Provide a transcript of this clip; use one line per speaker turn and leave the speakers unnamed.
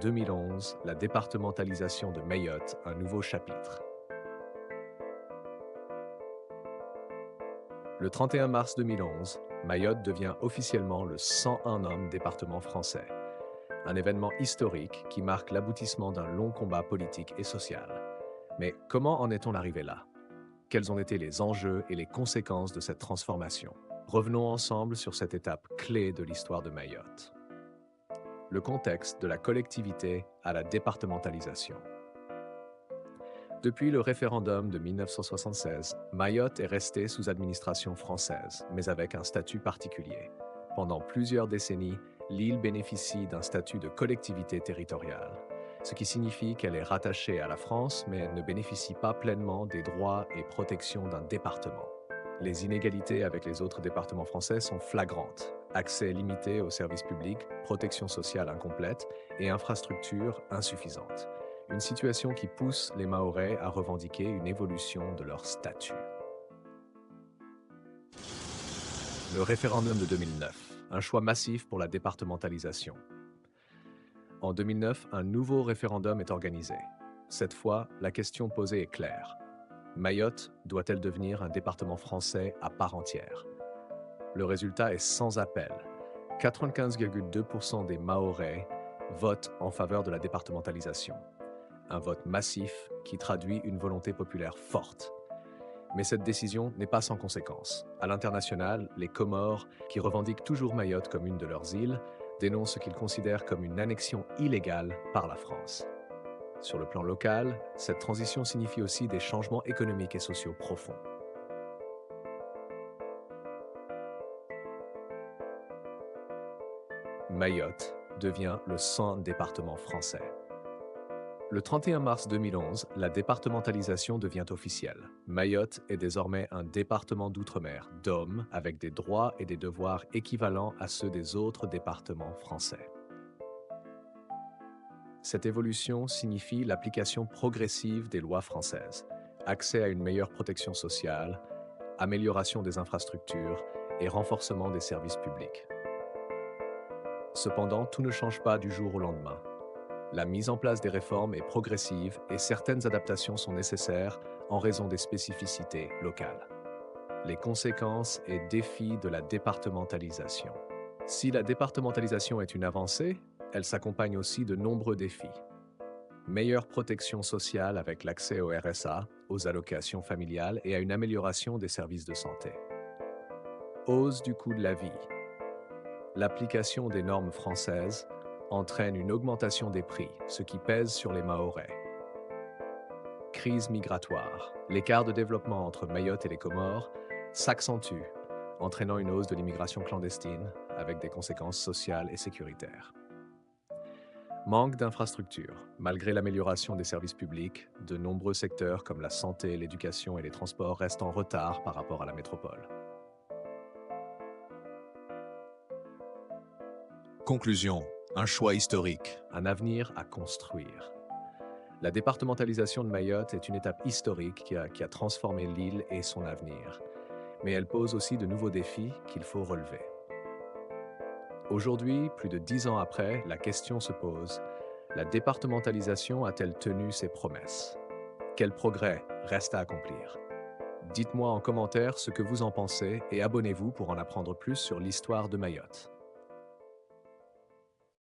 2011, la départementalisation de Mayotte, un nouveau chapitre. Le 31 mars 2011, Mayotte devient officiellement le 101e département français, un événement historique qui marque l'aboutissement d'un long combat politique et social. Mais comment en est-on arrivé là? Quels ont été les enjeux et les conséquences de cette transformation? Revenons ensemble sur cette étape clé de l'histoire de Mayotte. Le contexte de la collectivité à la départementalisation. Depuis le référendum de 1976, Mayotte est restée sous administration française, mais avec un statut particulier. Pendant plusieurs décennies, l'île bénéficie d'un statut de collectivité territoriale, ce qui signifie qu'elle est rattachée à la France, mais elle ne bénéficie pas pleinement des droits et protections d'un département. Les inégalités avec les autres départements français sont flagrantes. Accès limité aux services publics, protection sociale incomplète et infrastructures insuffisantes. Une situation qui pousse les Mahorais à revendiquer une évolution de leur statut. Le référendum de 2009, un choix massif pour la départementalisation. En 2009, un nouveau référendum est organisé. Cette fois, la question posée est claire. Mayotte doit-elle devenir un département français à part entière? Le résultat est sans appel. 95,2% des Mahorais votent en faveur de la départementalisation. Un vote massif qui traduit une volonté populaire forte. Mais cette décision n'est pas sans conséquences. À l'international, les Comores, qui revendiquent toujours Mayotte comme une de leurs îles, dénoncent ce qu'ils considèrent comme une annexion illégale par la France. Sur le plan local, cette transition signifie aussi des changements économiques et sociaux profonds. Mayotte devient le 100 département français. Le 31 mars 2011, la départementalisation devient officielle. Mayotte est désormais un département d'outre-mer, DOM, avec des droits et des devoirs équivalents à ceux des autres départements français. Cette évolution signifie l'application progressive des lois françaises, accès à une meilleure protection sociale, amélioration des infrastructures et renforcement des services publics. Cependant, tout ne change pas du jour au lendemain. La mise en place des réformes est progressive et certaines adaptations sont nécessaires en raison des spécificités locales. Les conséquences et défis de la départementalisation. Si la départementalisation est une avancée, elle s'accompagne aussi de nombreux défis. Meilleure protection sociale avec l'accès au RSA, aux allocations familiales et à une amélioration des services de santé. Hausse du coût de la vie. L'application des normes françaises entraîne une augmentation des prix, ce qui pèse sur les Mahorais. Crise migratoire. L'écart de développement entre Mayotte et les Comores s'accentue, entraînant une hausse de l'immigration clandestine avec des conséquences sociales et sécuritaires. Manque d'infrastructures. Malgré l'amélioration des services publics, de nombreux secteurs comme la santé, l'éducation et les transports restent en retard par rapport à la métropole. Conclusion. Un choix historique. Un avenir à construire. La départementalisation de Mayotte est une étape historique qui a transformé l'île et son avenir. Mais elle pose aussi de nouveaux défis qu'il faut relever. Aujourd'hui, plus de 10 ans après, la question se pose. La départementalisation a-t-elle tenu ses promesses? Quel progrès reste à accomplir? Dites-moi en commentaire ce que vous en pensez et abonnez-vous pour en apprendre plus sur l'histoire de Mayotte.